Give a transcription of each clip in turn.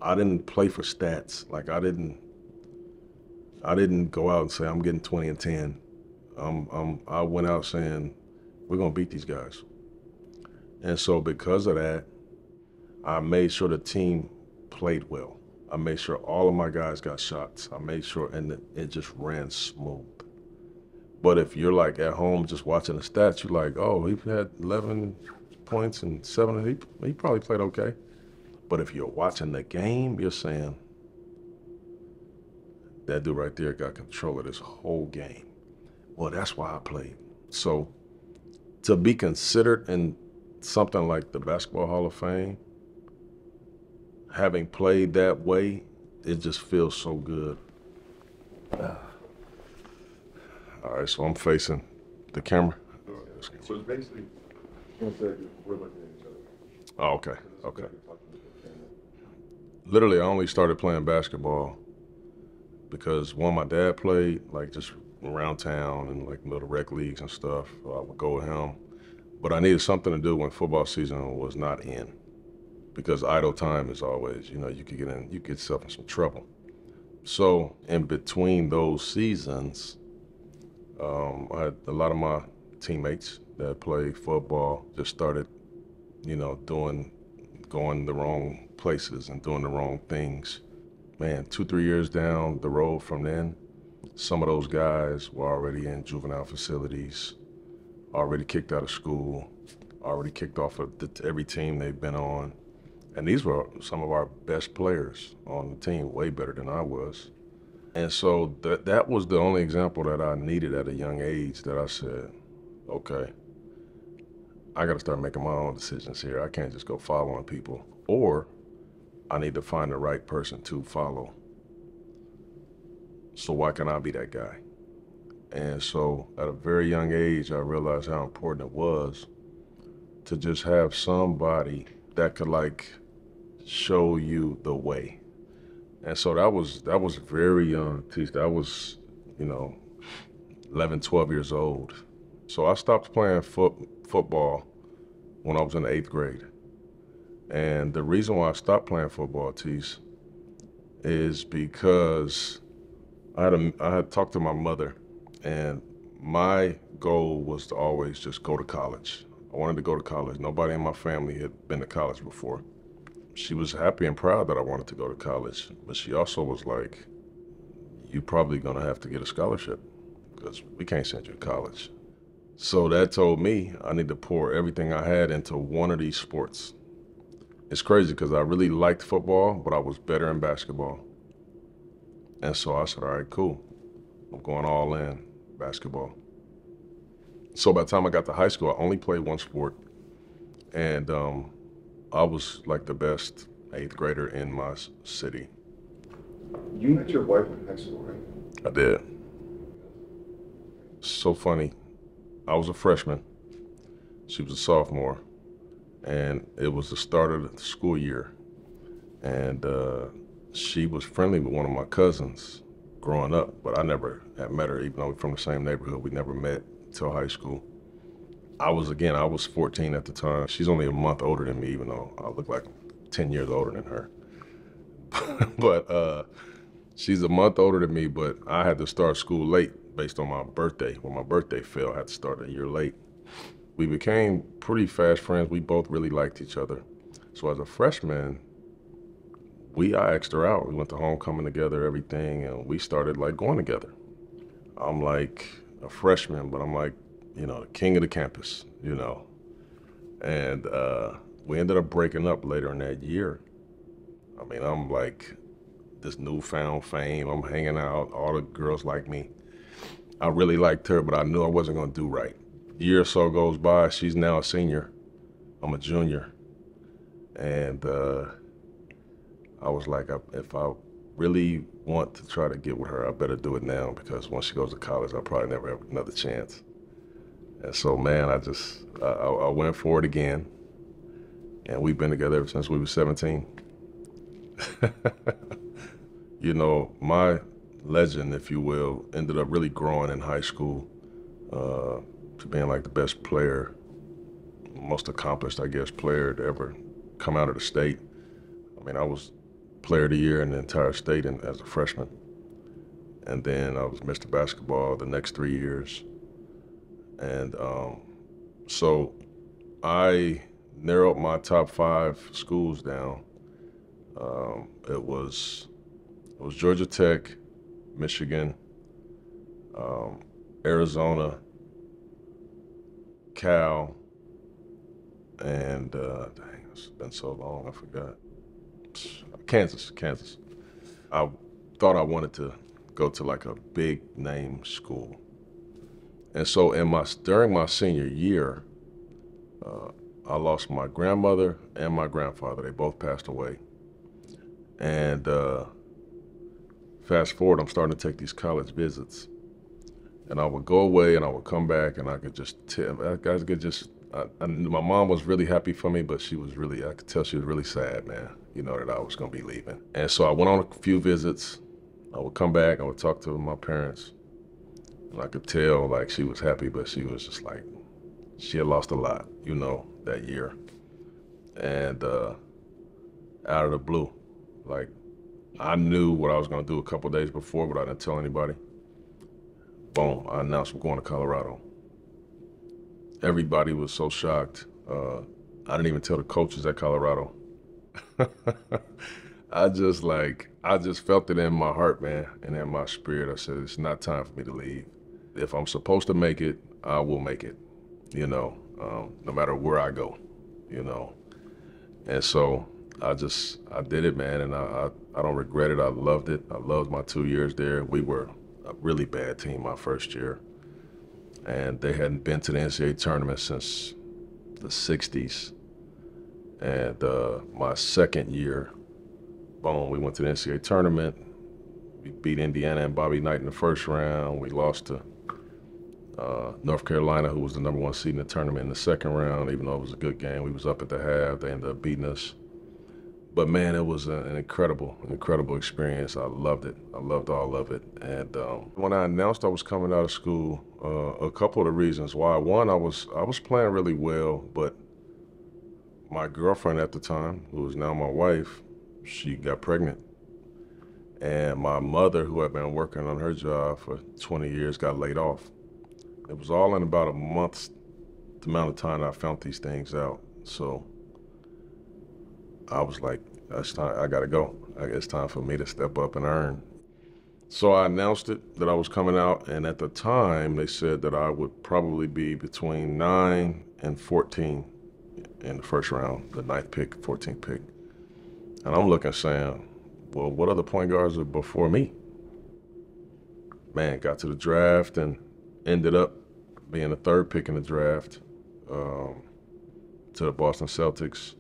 I didn't play for stats. Like I didn't go out and say I'm getting 20 and 10. I went out saying we're gonna beat these guys. And so because of that, I made sure the team played well. I made sure all of my guys got shots. I made sure, and it just ran smooth. But if you're like at home just watching the stats, you're like, oh, he had 11 points and 7, he probably played okay. But if you're watching the game, you're saying, that dude right there got control of this whole game. Well, that's why I played. So to be considered in something like the Basketball Hall of Fame, having played that way, it just feels so good. All right, so I'm facing the camera. So it's basically, we're looking at each other. Oh, okay, okay. Literally, I only started playing basketball because my dad played like just around town and like little rec leagues and stuff. I would go with him, but I needed something to do when football season was not in, because idle time is always, you could you get yourself in some trouble. So in between those seasons, I had a lot of my teammates that played football just started, going the wrong places and doing the wrong things. Man, 2, 3 years down the road from then, some of those guys were already in juvenile facilities, already kicked out of school, already kicked off of every team they've been on. And these were some of our best players on the team, way better than I was. And so that was the only example that I needed at a young age that I said, okay, I gotta start making my own decisions here. I can't just go following people, or I need to find the right person to follow. So why can't I be that guy? And so at a very young age, I realized how important it was to just have somebody that could like show you the way. And so that was very young, Teach. That was, 11, 12 years old. So I stopped playing football when I was in the 8th grade. And the reason why I stopped playing football, Tease, is because I had talked to my mother, and my goal was to always just go to college. I wanted to go to college. Nobody in my family had been to college before. She was happy and proud that I wanted to go to college, but she also was like, you're probably gonna have to get a scholarship because we can't send you to college. So that told me I need to pour everything I had into one of these sports. It's crazy because I really liked football, but I was better in basketball. And so I said, all right, cool. I'm going all in basketball. So by the time I got to high school, I only played one sport. And I was like the best 8th grader in my city. You met your wife in high school, right? I did. So funny. I was a freshman. She was a sophomore. And it was the start of the school year. And she was friendly with one of my cousins growing up, but I never had met her, even though we're from the same neighborhood. We never met until high school. I was 14 at the time. She's only a month older than me, even though I look like 10 years older than her. But she's a month older than me, but I had to start school late based on my birthday. When my birthday fell, I had to start a year late. We became pretty fast friends. We both really liked each other. So as a freshman, I asked her out. We went to homecoming together, everything, and we started like going together. I'm like a freshman, but I'm like, the king of the campus, And we ended up breaking up later in that year. I mean, I'm like this newfound fame. I'm hanging out. All the girls like me. I really liked her, but I knew I wasn't going to do right. A year or so goes by. She's now a senior. I'm a junior. And I was like, if I really want to try to get with her, I better do it now, because once she goes to college, I'll probably never have another chance. And so, man, I went for it again. And we've been together ever since we were 17. My legend, if you will, ended up really growing in high school to being like the best player, most accomplished, I guess, player to ever come out of the state. I mean, I was player of the year in the entire state as a freshman. And then I was Mr. Basketball the next 3 years. And so I narrowed my top 5 schools down. It was Georgia Tech, Michigan, Arizona, Cal, and dang, it's been so long, I forgot. Kansas. I thought I wanted to go to like a big name school. And so during my senior year, I lost my grandmother and my grandfather. They both passed away. And fast forward, I'm starting to take these college visits. And I would go away and I would come back and I could just tell, my mom was really happy for me, but I could tell she was really sad, man, that I was gonna be leaving. And so I went on a few visits. I would come back, I would talk to my parents, and I could tell like she was happy, but she was just like, she had lost a lot, that year. And out of the blue, like I knew what I was gonna do a couple days before, but I didn't tell anybody. Boom, I announced we're going to Colorado. Everybody was so shocked. I didn't even tell the coaches at Colorado. I just felt it in my heart, man, and in my spirit. I said, it's not time for me to leave. If I'm supposed to make it, I will make it, no matter where I go, And so I did it, man, and I don't regret it. I loved it. I loved my 2 years there. We were a really bad team my first year, and they hadn't been to the NCAA tournament since the 60s. And my second year, boom, we went to the NCAA tournament. We beat Indiana and Bobby Knight in the first round. We lost to North Carolina, who was the #1 seed in the tournament, in the second round. Even though it was a good game, we was up at the half. They ended up beating us. But man, it was an incredible experience. I loved it. I loved all of it. And when I announced I was coming out of school, a couple of the reasons why. One, I was playing really well, but my girlfriend at the time, who is now my wife, she got pregnant. And my mother, who had been working on her job for 20 years, got laid off. It was all in about a month's amount of time that I found these things out. So I was like, that's time, I gotta go. It's time for me to step up and earn. So I announced it, that I was coming out, and at the time, they said that I would probably be between 9 and 14 in the first round, the 9th pick, 14th pick. And I'm looking saying, well, what other point guards are before me? Man, got to the draft and ended up being the 3rd pick in the draft to the Boston Celtics.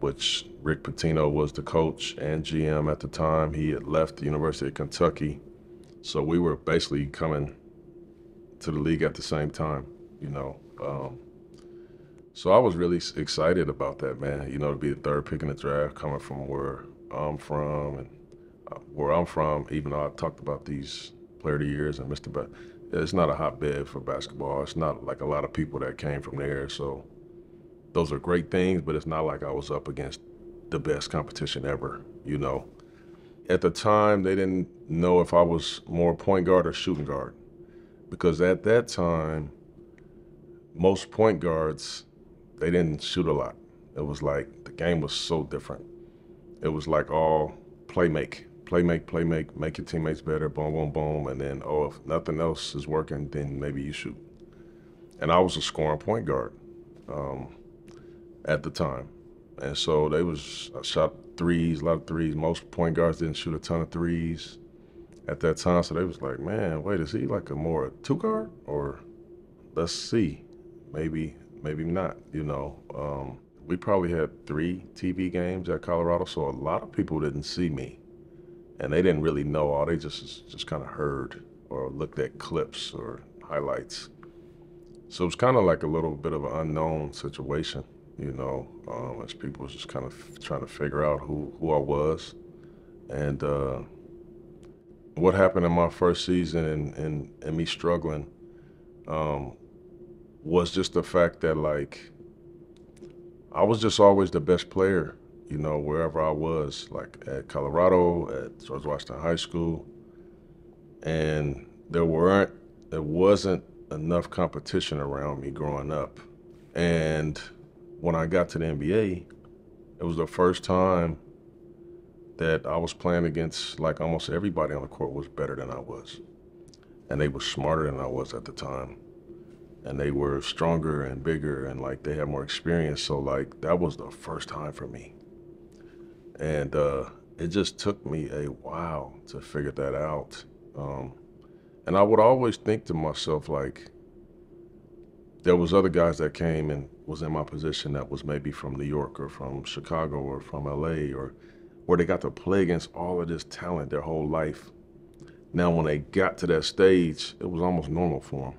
Which Rick Pitino was the coach and GM at the time. He had left the University of Kentucky. So we were basically coming to the league at the same time, So I was really excited about that, man, to be the 3rd pick in the draft, coming from where I'm from. And where I'm from, even though I talked about these player of the years and it's not a hotbed for basketball. It's not like a lot of people that came from there. So those are great things, but it's not like I was up against the best competition ever, At the time, they didn't know if I was more point guard or shooting guard, because at that time, most point guards, they didn't shoot a lot. It was like the game was so different. It was like all make your teammates better, boom, boom, boom, and then, if nothing else is working, then maybe you shoot. And I was a scoring point guard. At the time. And so I shot threes, a lot of threes. Most point guards didn't shoot a ton of threes at that time. So they was like, man, wait, is he like a more 2 guard? Or let's see, maybe not, We probably had 3 TV games at Colorado, so a lot of people didn't see me. And they didn't really know all, they just kind of heard or looked at clips or highlights. So it was kind of like a little bit of an unknown situation. As people was just kind of trying to figure out who I was. And what happened in my first season and me struggling was just the fact that, like, I was just always the best player you know, wherever I was, like at Colorado, at George Washington High School, and there wasn't enough competition around me growing up. And when I got to the NBA, it was the first time that I was playing against, like, almost everybody on the court was better than I was. And they were smarter than I was at the time. And they were stronger and bigger and like they had more experience. So like that was the first time for me. And it just took me a while to figure that out. And I would always think to myself, like, there was other guys that came and was in my position that was maybe from New York or from Chicago or from LA, or where they got to play against all of this talent their whole life. Now, when they got to that stage, it was almost normal for them,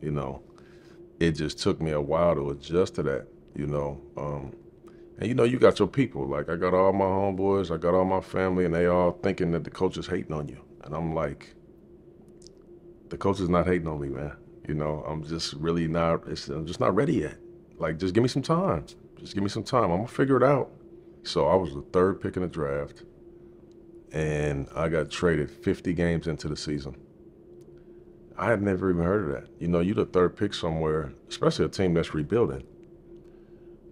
you know. It just took me a while to adjust to that, you know. And you know, you got your people. Like, I got all my homeboys, I got all my family, and they all thinking that the coach is hating on you. And I'm like, the coach is not hating on me, man. You know, I'm just really not, I'm just not ready yet. Like, just give me some time. Just give me some time. I'm gonna figure it out. So I was the third pick in the draft, and I got traded 50 games into the season. I had never even heard of that. You know, you're the third pick somewhere, especially a team that's rebuilding.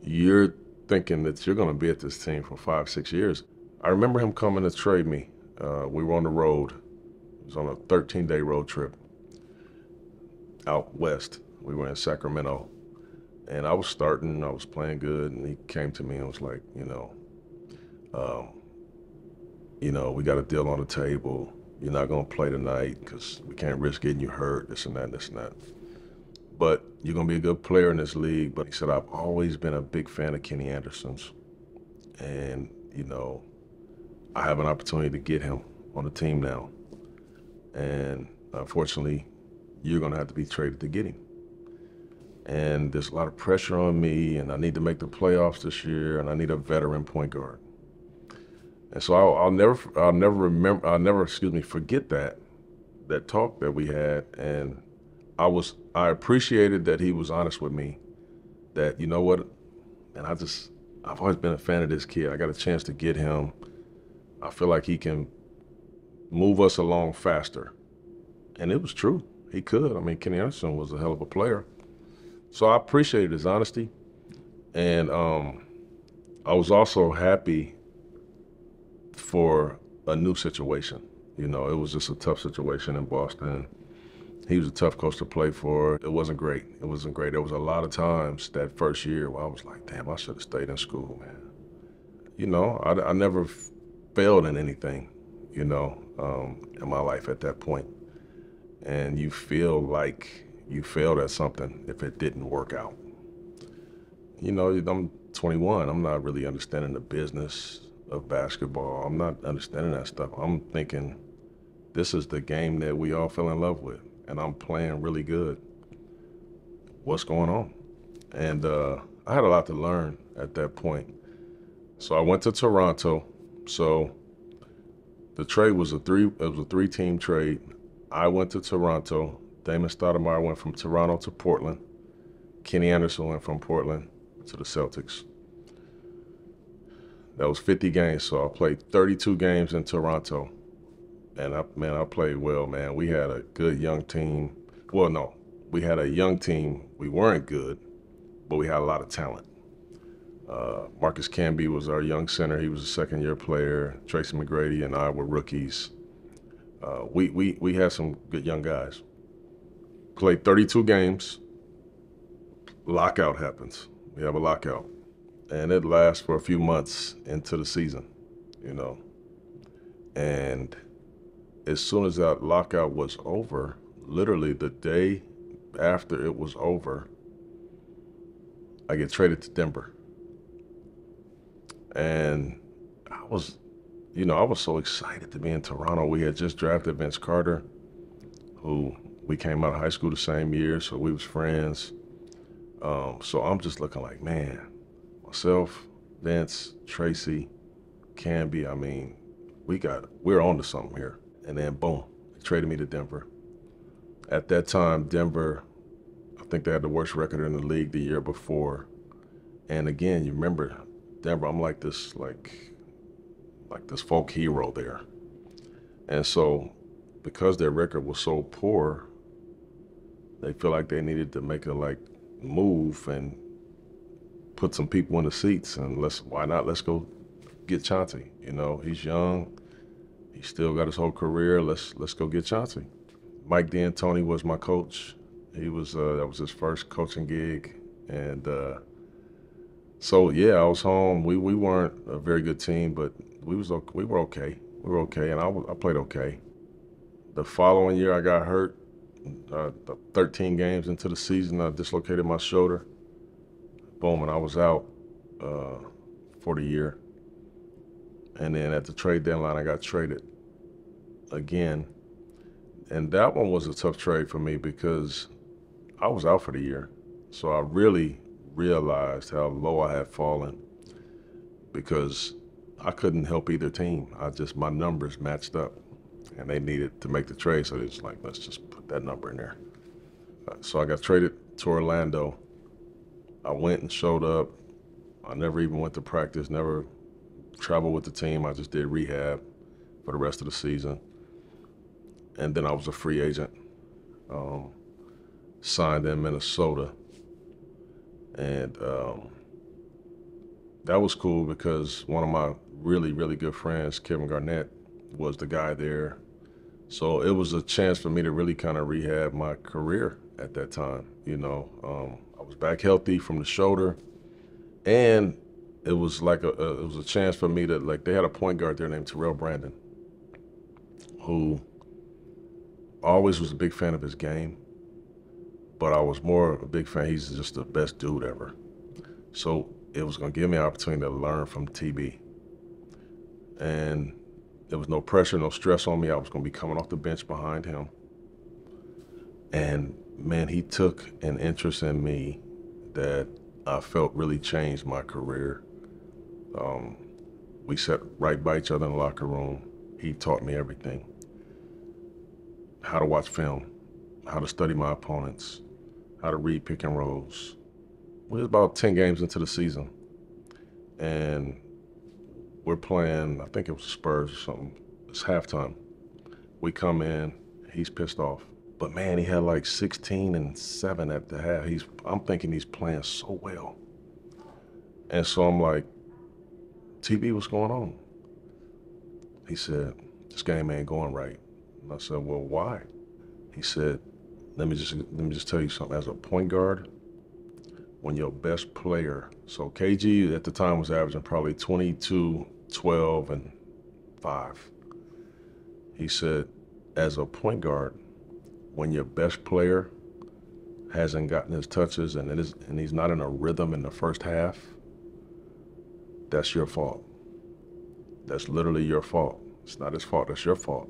You're thinking that you're gonna be at this team for 5, 6 years. I remember him coming to trade me. We were on the road. It was on a 13-day road trip out west. We were in Sacramento. And I was starting, I was playing good, and he came to me and was like, we got a deal on the table. You're not gonna play tonight because we can't risk getting you hurt, this and that, this and that. But you're gonna be a good player in this league. But he said, I've always been a big fan of Kenny Anderson's. And, you know, I have an opportunity to get him on the team now. And unfortunately, you're gonna have to be traded to get him. And there's a lot of pressure on me, and I need to make the playoffs this year, and I need a veteran point guard. And so I'll never forget that talk that we had. And I appreciated that he was honest with me, that, you know what, and I've always been a fan of this kid. I got a chance to get him. I feel like he can move us along faster. And it was true. He could. I mean, Kenny Anderson was a hell of a player. So I appreciated his honesty. And I was also happy for a new situation. You know, it was just a tough situation in Boston. He was a tough coach to play for. It wasn't great. It wasn't great. There was a lot of times that first year where I was like, damn, I should have stayed in school, man. You know, I never failed in anything, you know, in my life at that point. And you feel like you failed at something if it didn't work out. You know, I'm 21. I'm not really understanding the business of basketball. I'm not understanding that stuff. I'm thinking this is the game that we all fell in love with, and I'm playing really good. What's going on? And I had a lot to learn at that point. So I went to Toronto. So the trade was a three-team trade. I went to Toronto. Damon Stoudemire went from Toronto to Portland. Kenny Anderson went from Portland to the Celtics. That was 50 games, so I played 32 games in Toronto. And I played well, man. We had a good young team. Well, no, we had a young team. We weren't good, but we had a lot of talent. Marcus Camby was our young center. He was a second-year player. Tracy McGrady and I were rookies. We had some good young guys. Played 32 games. Lockout happens. We have a lockout. And it lasts for a few months into the season, you know. And as soon as that lockout was over, literally the day after it was over, I get traded to Denver. And I was so excited to be in Toronto. We had just drafted Vince Carter, who we came out of high school the same year, so we was friends. So I'm just looking like, man, myself, Vince, Tracy, Camby, I mean, we're on to something here. And then boom, they traded me to Denver. At that time, Denver, I think they had the worst record in the league the year before. And again, you remember, Denver, I'm like this folk hero there. And so because their record was so poor, they feel like they needed to make a move and put some people in the seats, and why not? Let's go get Chauncey. You know, he's young. He still got his whole career. Let's go get Chauncey. Mike D'Antoni was my coach. He was that was his first coaching gig, and so yeah, I was home. We weren't a very good team, but we were okay. We were okay, and I played okay. The following year, I got hurt. 13 games into the season, I dislocated my shoulder. Boom, and I was out for the year. And then at the trade deadline, I got traded again. And that one was a tough trade for me because I was out for the year. So I really realized how low I had fallen because I couldn't help either team. My numbers matched up and they needed to make the trade. So it's like, let's just put that number in there. So I got traded to Orlando. I went and showed up. I never even went to practice, never traveled with the team. I just did rehab for the rest of the season. And then I was a free agent, signed in Minnesota. And that was cool because one of my really, really good friends, Kevin Garnett, was the guy there. So it was a chance for me to really kind of rehab my career at that time. You know, I was back healthy from the shoulder, and it was a chance for me to, they had a point guard there named Terrell Brandon, who always was a big fan of his game, but I was more a big fan. He's just the best dude ever. So it was going to give me an opportunity to learn from TB. And there was no pressure, no stress on me. I was going to be coming off the bench behind him. And man, he took an interest in me that I felt really changed my career. We sat right by each other in the locker room. He taught me everything. How to watch film, how to study my opponents, how to read pick and rolls. We was about 10 games into the season, and we're playing, I think it was the Spurs or something. It's halftime. We come in, he's pissed off. But man, he had like 16 and 7 at the half. I'm thinking he's playing so well. And so I'm like, TB, what's going on? He said, this game ain't going right. And I said, well, why? He said, let me just tell you something. As a point guard, when your best player, so KG at the time was averaging probably 22, 12, and 5. He said, as a point guard, when your best player hasn't gotten his touches and he's not in a rhythm in the first half, that's your fault. That's literally your fault. It's not his fault, that's your fault.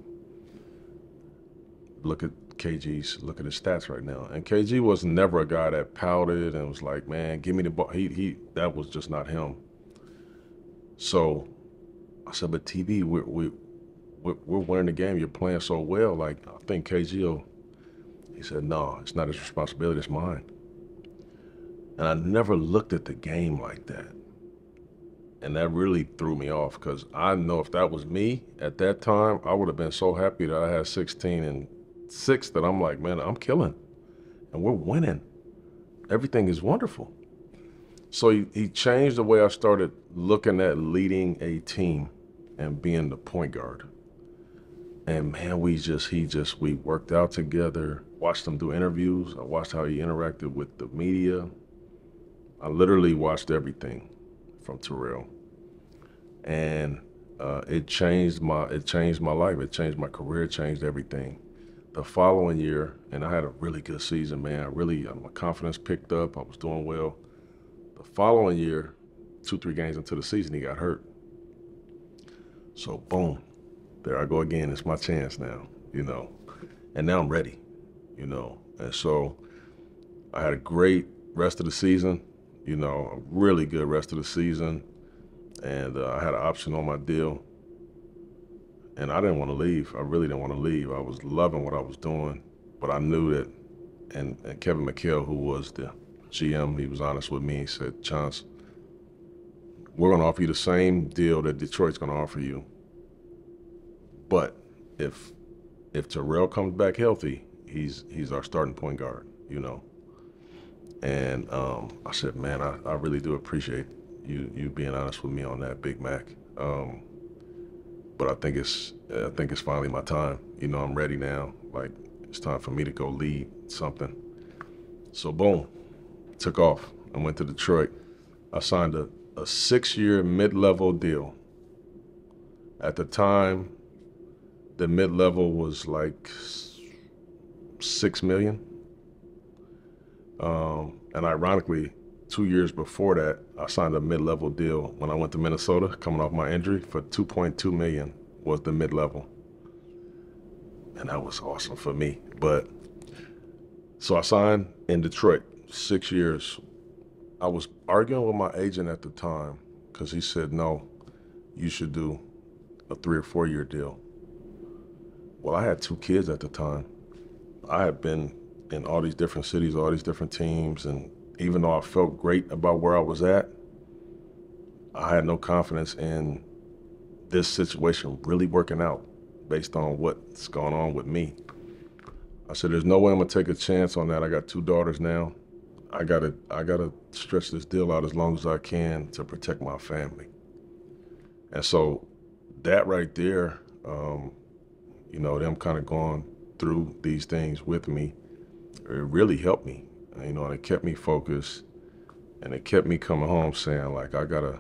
Look at look at his stats right now. And KG was never a guy that pouted and was like, man, give me the ball. That was just not him. So I said, but TB, we're winning the game. You're playing so well. Like, I think KG he said, no, it's not his responsibility, it's mine. And I never looked at the game like that. And that really threw me off because I know if that was me at that time, I would have been so happy that I had 16 and 6 that I'm like, man, I'm killing and we're winning. Everything is wonderful. So he changed the way I started looking at leading a team and being the point guard. And man, we worked out together, watched him do interviews. I watched how he interacted with the media. I literally watched everything from Terrell. And it changed my life. It changed my career, it changed everything. The following year, and I had a really good season, man. My confidence picked up. I was doing well. The following year, 2-3 games into the season, he got hurt. So boom, there I go again. It's my chance now, you know. And now I'm ready, you know. And so I had a great rest of the season, you know, a really good rest of the season. And I had an option on my deal. And I didn't want to leave. I really didn't want to leave. I was loving what I was doing. But I knew that, and Kevin McHale, who was the GM, he was honest with me. He said, Chauncey, we're going to offer you the same deal that Detroit's going to offer you. But if Terrell comes back healthy, he's our starting point guard, you know. And I said, man, I really do appreciate you being honest with me on that, Big Mac. But I think it's finally my time. You know, I'm ready now. Like, it's time for me to go lead something. So boom, took off. I went to Detroit. I signed a 6-year mid-level deal. At the time, the mid-level was like $6 million. And ironically, 2 years before that, I signed a mid-level deal when I went to Minnesota, coming off my injury, for $2.2 million was the mid-level. And that was awesome for me. But so I signed in Detroit, 6 years. I was arguing with my agent at the time because he said, no, you should do a 3 or 4 year deal. Well, I had 2 kids at the time. I had been in all these different cities, all these different teams, and even though I felt great about where I was at, I had no confidence in this situation really working out based on what's going on with me. I said, there's no way I'm gonna take a chance on that. I got 2 daughters now. I gotta stretch this deal out as long as I can to protect my family. And so that right there, you know, them kind of going through these things with me, it really helped me, you know, and it kept me focused, and it kept me coming home saying, like, I gotta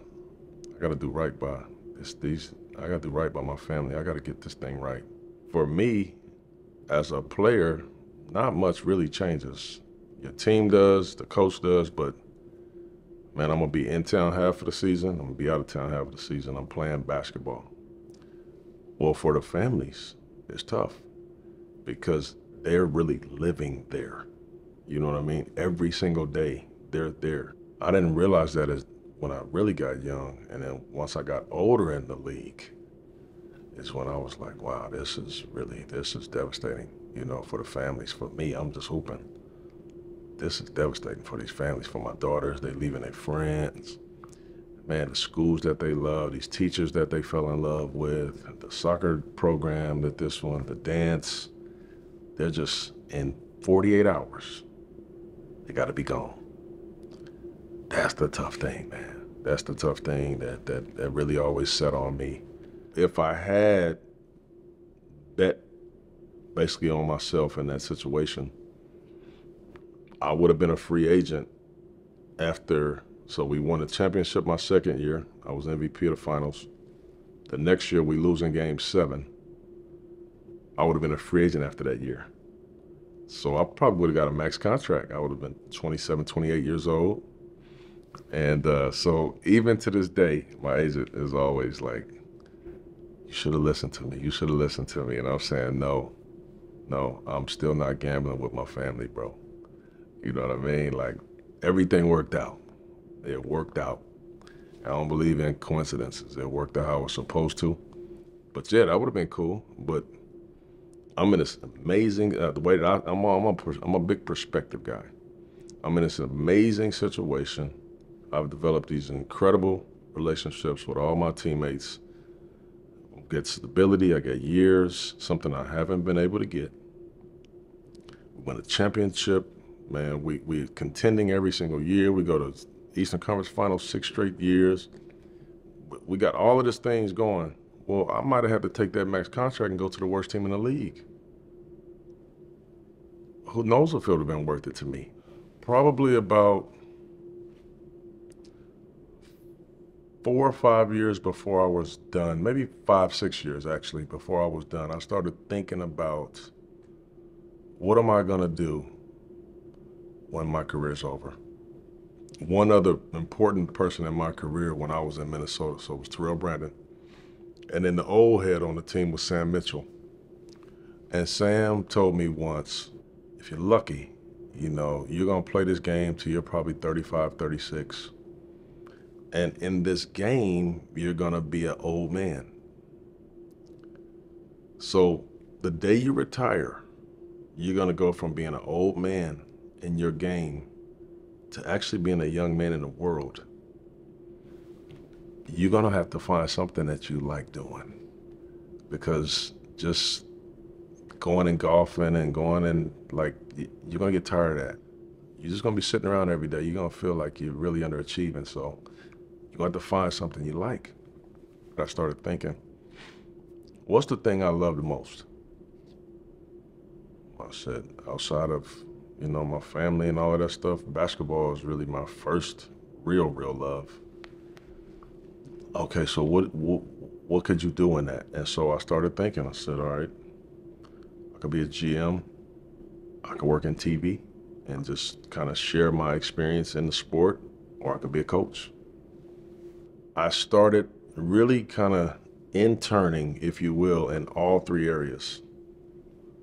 do right by I gotta do right by my family. I gotta get this thing right. For me, as a player, not much really changes. Your team does, the coach does, but man, I'm gonna be in town half of the season, I'm gonna be out of town half of the season. I'm playing basketball. Well, for the families, it's tough because they're really living there. You know what I mean? Every single day, they're there. I didn't realize that as when I really got young, and then once I got older in the league, is when I was like, wow, this is devastating, you know, for the families. For me, I'm just hooping. This is devastating for these families, for my daughters. They leaving their friends. Man, the schools that they love, these teachers that they fell in love with, the soccer program, the dance, they're just in 48 hours, they gotta be gone. That's the tough thing, man. That's the tough thing that really always set on me. If I had bet basically on myself in that situation, I would have been a free agent after. So we won the championship my second year. I was MVP of the finals. The next year we lose in game 7. I would have been a free agent after that year. So I probably would have got a max contract. I would have been 27, 28 years old. And so even to this day, my agent is always like, you should have listened to me. You should have listened to me. And I'm saying, no, I'm still not gambling with my family, bro. You know what I mean? Like, everything worked out. It worked out. I don't believe in coincidences. It worked out how it was supposed to. But yeah, that would have been cool. But I'm in this amazing, the way that I'm a big perspective guy. I'm in this amazing situation. I've developed these incredible relationships with all my teammates. I get stability, I get years, something I haven't been able to get. We win a championship, man, we're contending every single year. We go to Eastern Conference Finals 6 straight years. We got all of these things going. Well, I might have had to take that max contract and go to the worst team in the league. Who knows if it would have been worth it to me? Probably about 4 or 5 years before I was done, maybe 5, 6 years actually, before I was done, I started thinking about, what am I gonna do when my career's over? One other important person in my career when I was in Minnesota, so it was Terrell Brandon. And then the old head on the team was Sam Mitchell. And Sam told me once, if you're lucky, you know, you're gonna play this game till you're probably 35, 36. And in this game, you're gonna be an old man. So the day you retire, you're gonna go from being an old man in your game to actually being a young man in the world. you're gonna have to find something that you like doing, because just going and golfing and going and like, you're gonna get tired of that. You're just gonna be sitting around every day. You're gonna feel like you're really underachieving. So you're gonna have to find something you like. I started thinking, what's the thing I love the most? I said, outside of, my family and all of that stuff, basketball is really my first real love. Okay, so what could you do in that? And so I started thinking. I said, all right, I could be a GM. I could work in TV and just kind of share my experience in the sport, or I could be a coach. I started really kind of interning, if you will, in all three areas.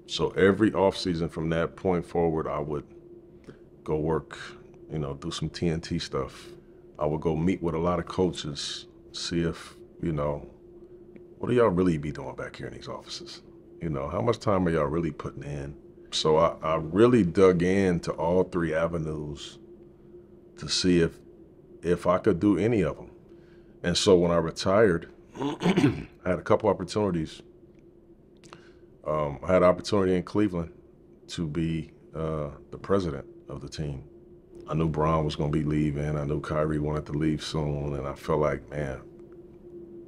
So every off season from that point forward, I would go work, do some TNT stuff. I would go meet with a lot of coaches, see if, what do y'all really be doing back here in these offices? How much time are y'all really putting in? So I really dug into all three avenues to see if I could do any of them. And so when I retired, I had a couple opportunities. I had an opportunity in Cleveland to be the president of the team. I knew Braun was going to be leaving. I knew Kyrie wanted to leave soon. And I felt like, man,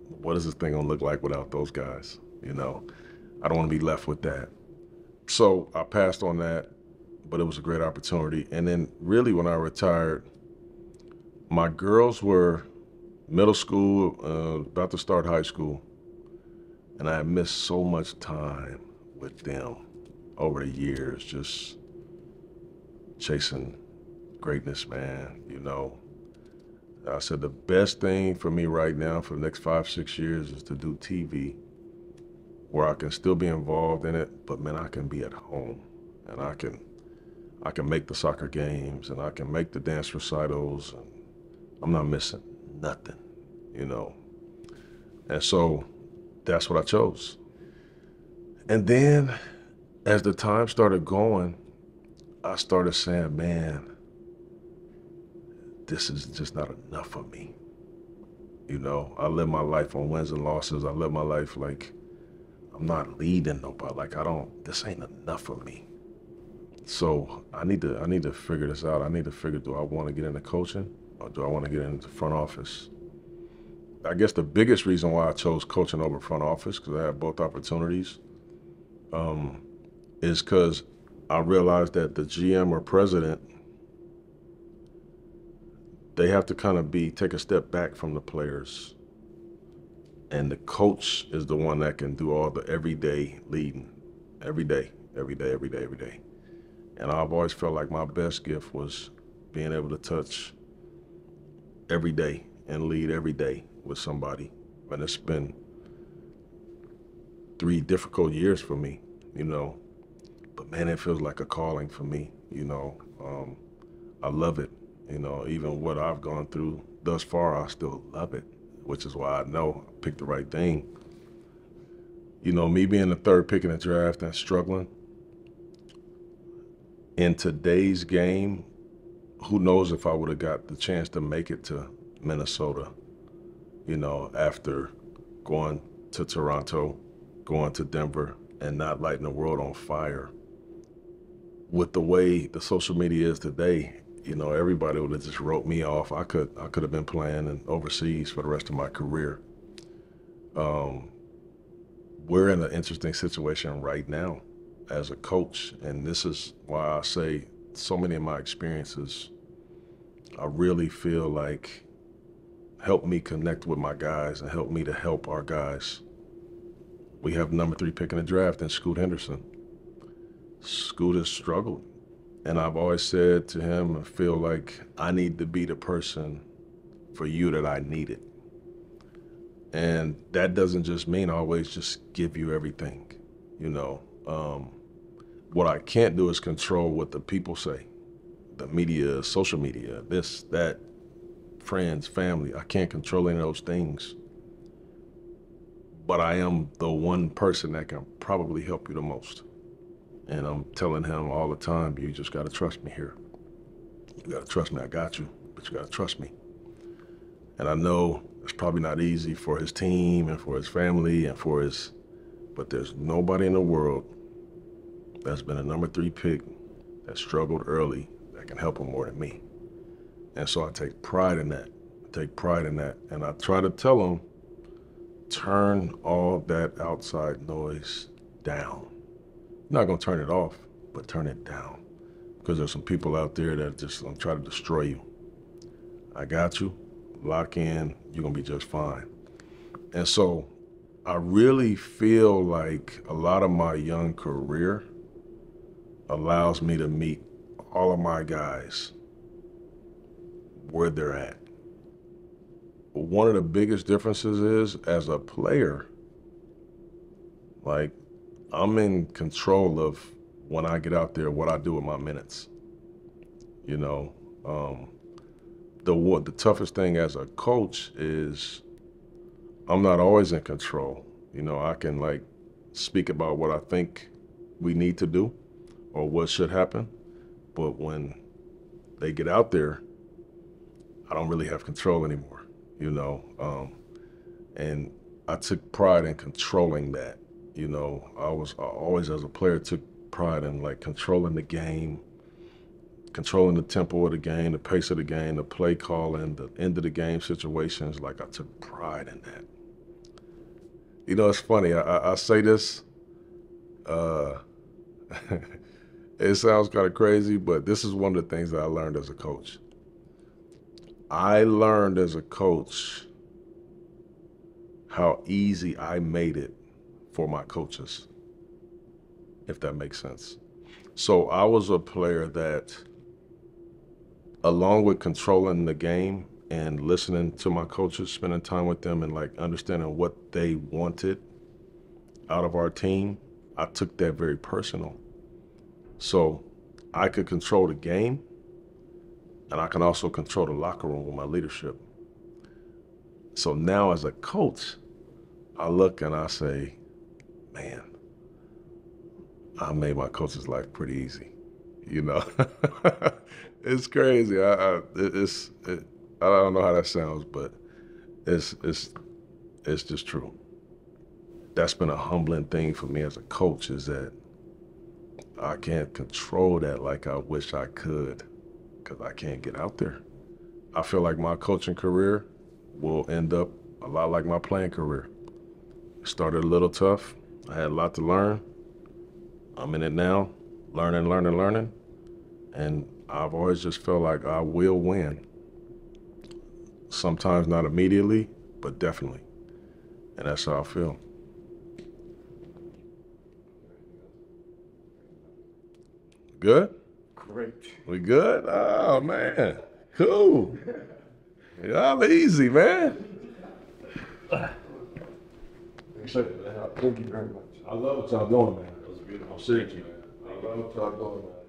what is this thing going to look like without those guys? I don't want to be left with that. So I passed on that, but it was a great opportunity. And then really when I retired, my girls were middle school, about to start high school. And I had missed so much time with them over the years, just chasing greatness, man. I said the best thing for me right now for the next 5-6 years is to do TV, where I can still be involved in it, but man, I can be at home, and I can make the soccer games, and I can make the dance recitals, and I'm not missing nothing, And so that's what I chose. And then as the time started going, I started saying, man, this is just not enough for me. I live my life on wins and losses. I live my life like I'm not leading nobody. Like this ain't enough for me. So I need to figure this out. I need to figure, do I want to get into coaching or do I want to get into front office? I guess the biggest reason why I chose coaching over front office, because I had both opportunities, is because I realized that the GM or president, they have to kind of take a step back from the players. And the coach is the one that can do all the everyday leading, every day. And I've always felt like my best gift was being able to touch every day and lead every day with somebody. And it's been 3 difficult years for me, but man, it feels like a calling for me, I love it. Even what I've gone through thus far, I still love it, which is why I know I picked the right thing. Me being the 3rd pick in the draft and struggling, in today's game, who knows if I would have got the chance to make it to Minnesota, after going to Toronto, going to Denver, and not lighting the world on fire. With the way the social media is today, everybody would have just wrote me off. I could have been playing overseas for the rest of my career. We're in an interesting situation right now as a coach, and this is why I say so many of my experiences, I really feel like help me connect with my guys and help me to help our guys. We have number 3 pick in the draft and Scoot Henderson. Scoot has struggled. And I've always said to him, I feel like I need to be the person for you that I needed. And that doesn't just mean always just give you everything, What I can't do is control what the people say. The media, social media, this, that, friends, family. I can't control any of those things. But I am the one person that can probably help you the most. And I'm telling him all the time, you just got to trust me here. You got to trust me. I got you, but you got to trust me. And I know It's probably not easy for his team and for his family and for his, but there's nobody in the world that's been a number 3 pick that struggled early that can help him more than me. And so I take pride in that. And I try to tell him, turn all that outside noise down. You're not gonna turn it off, but turn it down. Because there's some people out there that just gonna try to destroy you. I got you, lock in, you're gonna be just fine. And so I really feel like a lot of my young career allows me to meet all of my guys where they're at. One of the biggest differences is, as a player, like, I'm in control of when I get out there, what I do with my minutes. You know, the toughest thing as a coach is I'm not always in control. You know, I can like speak about what I think we need to do or what should happen, but when they get out there, I don't really have control anymore, you know? And I took pride in controlling that. You know, I always, as a player, took pride in like controlling the game, controlling the tempo of the game, the pace of the game, the play calling, the end of the game situations. Like, I took pride in that. You know, it's funny, I say this, it sounds kind of crazy, but this is one of the things that I learned as a coach. I learned as a coach how easy I made it for my coaches, if that makes sense. So I was a player that, along with controlling the game and listening to my coaches, spending time with them and like understanding what they wanted out of our team, I took that very personal. So I could control the game, and I can also control the locker room with my leadership. So now as a coach, I look and I say, man, I made my coach's life pretty easy, you know? It's crazy. I don't know how that sounds, but it's just true. That's been a humbling thing for me as a coach, is that I can't control that like I wish I could, because I can't get out there. I feel like my coaching career will end up a lot like my playing career. It started a little tough. I had a lot to learn. I'm in it now, learning. And I've always just felt like I will win. Sometimes not immediately, but definitely. And that's how I feel. Good? Great. We good? Oh, man. Cool. Y'all easy, man. Thank you very much. I love what y'all doing, man. It was beautiful. Seriously, man. I love what y'all doing, man.